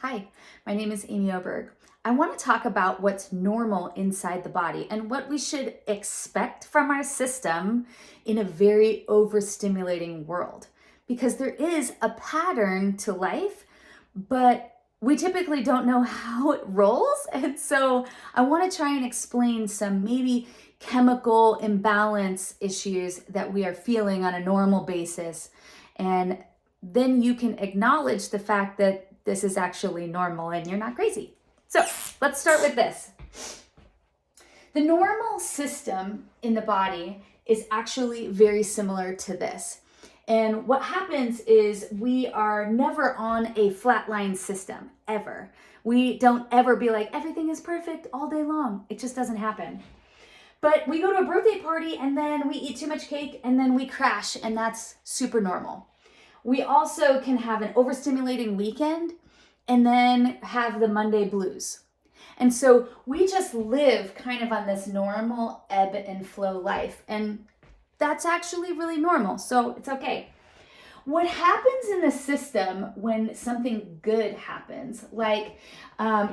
Hi, my name is Amy Oberg. I want to talk about what's normal inside the body and what we should expect from our system in a very overstimulating world. Because there is a pattern to life, but we typically don't know how it rolls. And so I want to try and explain some maybe chemical imbalance issues that we are feeling on a normal basis. And then you can acknowledge the fact that this is actually normal and you're not crazy. So let's start with this. The normal system in the body is actually very similar to this. And what happens is we are never on a flatline system, ever. We don't ever be like, everything is perfect all day long. It just doesn't happen. But we go to a birthday party and then we eat too much cake and then we crash, and that's super normal. We also can have an overstimulating weekend and then have the Monday blues. And so we just live kind of on this normal ebb and flow life. And that's actually really normal. So it's okay. What happens in the system when something good happens, like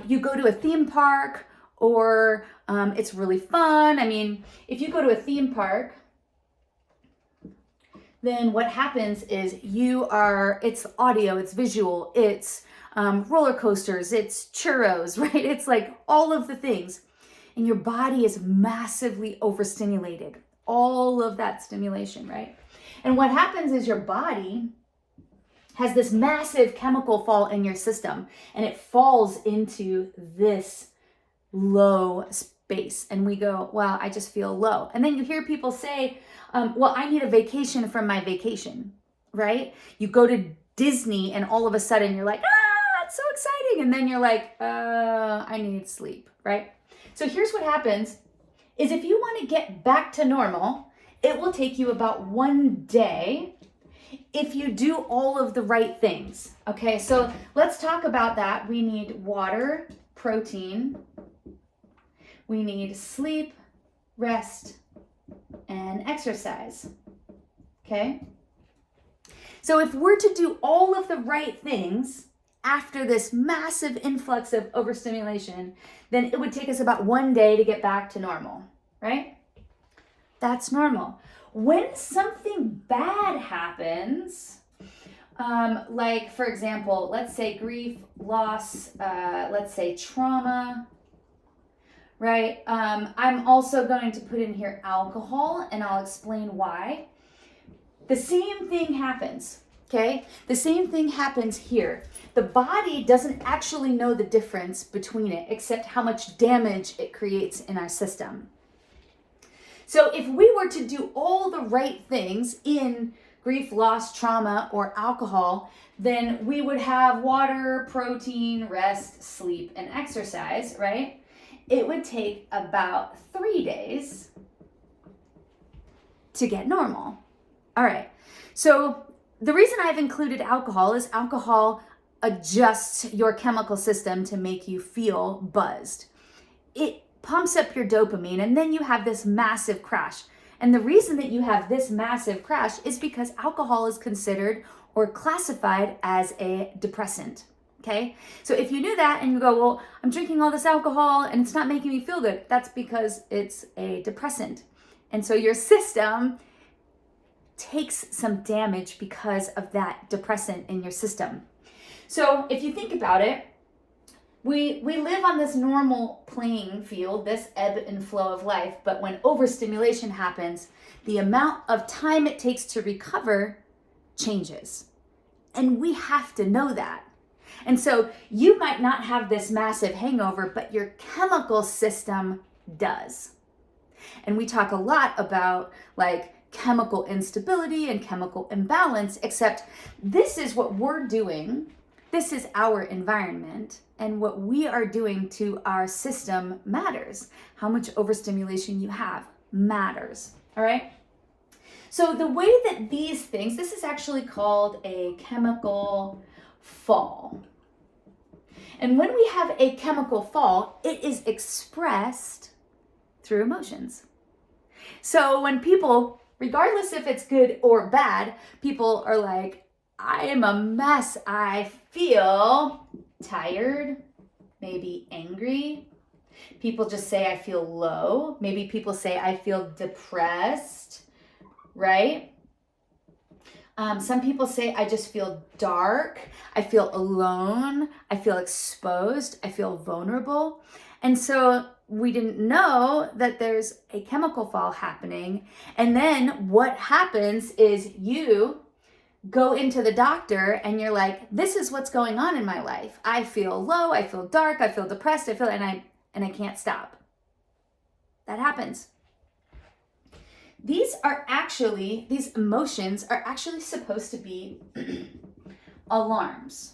you go to a theme park or it's really fun. I mean, if you go to a theme park, then what happens is it's audio, it's visual, it's roller coasters, it's churros, right? It's like all of the things. And your body is massively overstimulated. All of that stimulation, right? And what happens is your body has this massive chemical fall in your system, and it falls into this low space. And we go, well, I just feel low. And then you hear people say, well, I need a vacation from my vacation, right? You go to Disney and all of a sudden you're like, it's so exciting. And then you're like, I need sleep, right? So here's what happens is if you want to get back to normal, it will take you about 1 day if you do all of the right things. Okay, so let's talk about that. We need water, protein. We need sleep, rest, and exercise. Okay? So if we're to do all of the right things after this massive influx of overstimulation, then it would take us about 1 day to get back to normal, right? That's normal. When something bad happens, like for example, let's say grief, loss, let's say trauma, right? I'm also going to put in here alcohol, and I'll explain why. The same thing happens, okay? The same thing happens here. The body doesn't actually know the difference between it, except how much damage it creates in our system. So if we were to do all the right things in grief, loss, trauma, or alcohol, then we would have water, protein, rest, sleep, and exercise, right? It would take about 3 days to get normal. All right, so the reason I've included alcohol is alcohol adjusts your chemical system to make you feel buzzed. It pumps up your dopamine, and then you have this massive crash. And the reason that you have this massive crash is because alcohol is considered or classified as a depressant. Okay, so if you knew that and you go, well, I'm drinking all this alcohol and it's not making me feel good, that's because it's a depressant. And so your system takes some damage because of that depressant in your system. So if you think about it, we live on this normal playing field, this ebb and flow of life, but when overstimulation happens, the amount of time it takes to recover changes. And we have to know that. And so you might not have this massive hangover, but your chemical system does. And we talk a lot about like chemical instability and chemical imbalance, except this is what we're doing. This is our environment, and what we are doing to our system matters. How much overstimulation you have matters, all right? So the way that these things, this is actually called a chemical fall. And when we have a chemical fall, it is expressed through emotions. So when people, regardless if it's good or bad, people are like, I am a mess. I feel tired, maybe angry. People just say, I feel low. Maybe people say, I feel depressed, right? Some people say, I just feel dark. I feel alone. I feel exposed. I feel vulnerable. And so we didn't know that there's a chemical fall happening. And then what happens is you go into the doctor and you're like, this is what's going on in my life. I feel low. I feel dark. I feel depressed. And I can't stop. That happens. These emotions are actually supposed to be alarms.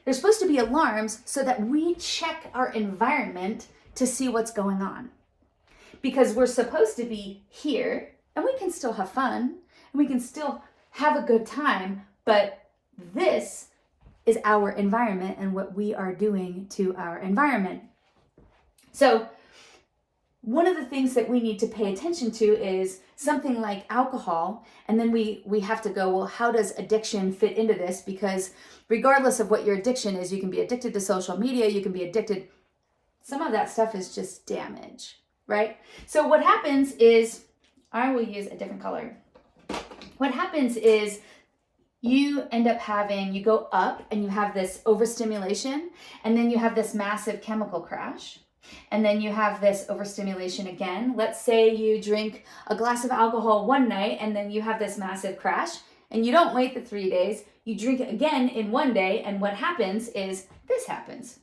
They're supposed to be alarms so that we check our environment to see what's going on. Because we're supposed to be here and we can still have fun and we can still have a good time, but this is our environment and what we are doing to our environment. So one of the things that we need to pay attention to is something like alcohol. And then we have to go, well, how does addiction fit into this? Because regardless of what your addiction is, you can be addicted to social media, you can be addicted. Some of that stuff is just damage, right? So what happens is, I will use a different color. What happens is you end up you go up and you have this overstimulation, and then you have this massive chemical crash. And then you have this overstimulation again. Let's say you drink a glass of alcohol one night and then you have this massive crash and you don't wait the 3 days. You drink it again in one day, and what happens is this happens.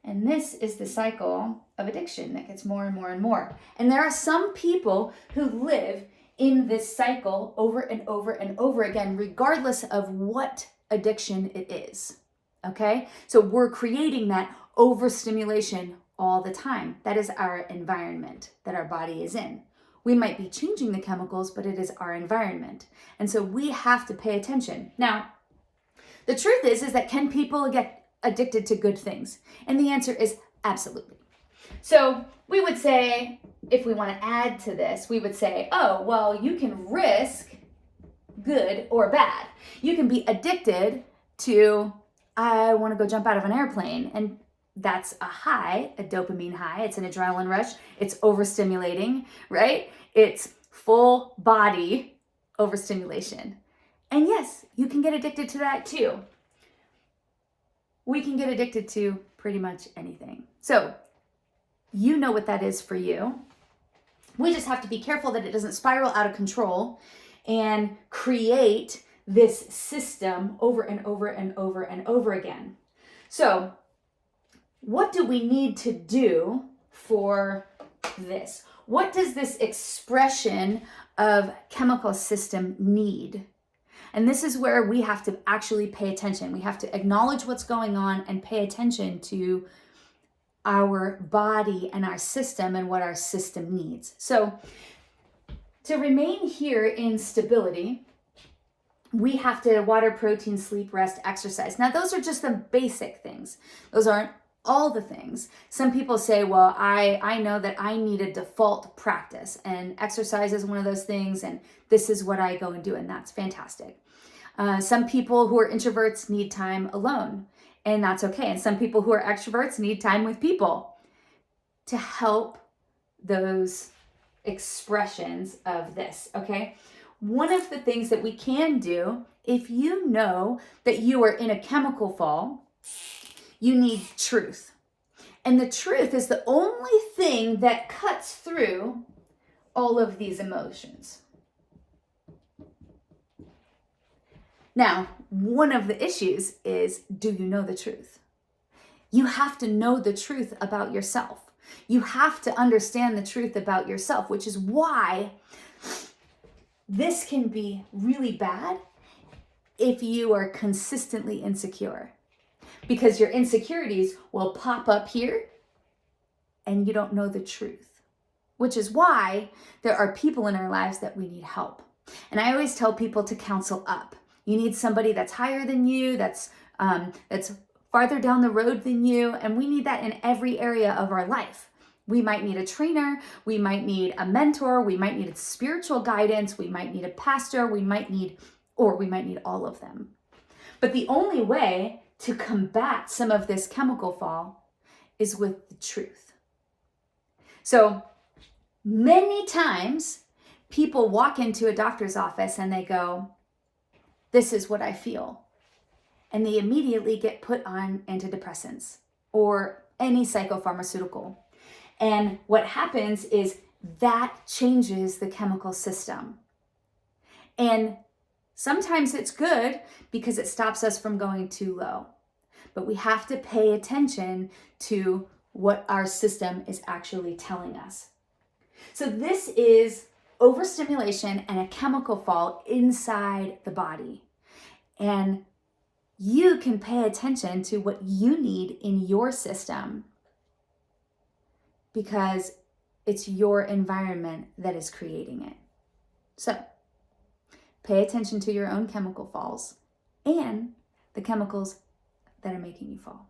And this is the cycle of addiction that gets more and more and more. And there are some people who live in this cycle over and over and over again, regardless of what addiction it is. Okay? So we're creating that overstimulation all the time. That is our environment that our body is in. We might be changing the chemicals, but it is our environment. And so we have to pay attention. Now, the truth is that can people get addicted to good things? And the answer is absolutely. So we would say, if we want to add to this, we would say, oh, well, you can risk good or bad. You can be addicted to, I want to go jump out of an airplane, and that's a high, a dopamine high. It's an adrenaline rush. It's overstimulating, right? It's full body overstimulation. And yes, you can get addicted to that too. We can get addicted to pretty much anything. So you know what that is for you. We just have to be careful that it doesn't spiral out of control and create this system over and over and over and over again. So what do we need to do for this? What does this expression of chemical system need? And this is where we have to actually pay attention. We have to acknowledge what's going on and pay attention to our body and our system and what our system needs. So to remain here in stability, we have to water, protein, sleep, rest, exercise. Now, those are just the basic things. Those aren't all the things. Some people say, well, I know that I need a default practice, and exercise is one of those things, and this is what I go and do, and that's fantastic. Some people who are introverts need time alone, and that's okay. And some people who are extroverts need time with people to help those expressions of this, okay? One of the things that we can do, if you know that you are in a chemical fall, you need truth. And the truth is the only thing that cuts through all of these emotions. Now, one of the issues is, do you know the truth? You have to know the truth about yourself. You have to understand the truth about yourself, which is why this can be really bad if you are consistently insecure. Because your insecurities will pop up here and you don't know the truth, which is why there are people in our lives that we need help. And I always tell people to counsel up. You need somebody that's higher than you, that's farther down the road than you, and we need that in every area of our life. We might need a trainer, we might need a mentor, we might need spiritual guidance, we might need a pastor, we might need all of them. But the only way to combat some of this chemical fall is with the truth. So many times people walk into a doctor's office and they go, this is what I feel. And they immediately get put on antidepressants or any psychopharmaceutical. And what happens is that changes the chemical system. And sometimes it's good because it stops us from going too low. But we have to pay attention to what our system is actually telling us. So this is overstimulation and a chemical fall inside the body. And you can pay attention to what you need in your system because it's your environment that is creating it. So pay attention to your own chemical falls and the chemicals that are making you fall.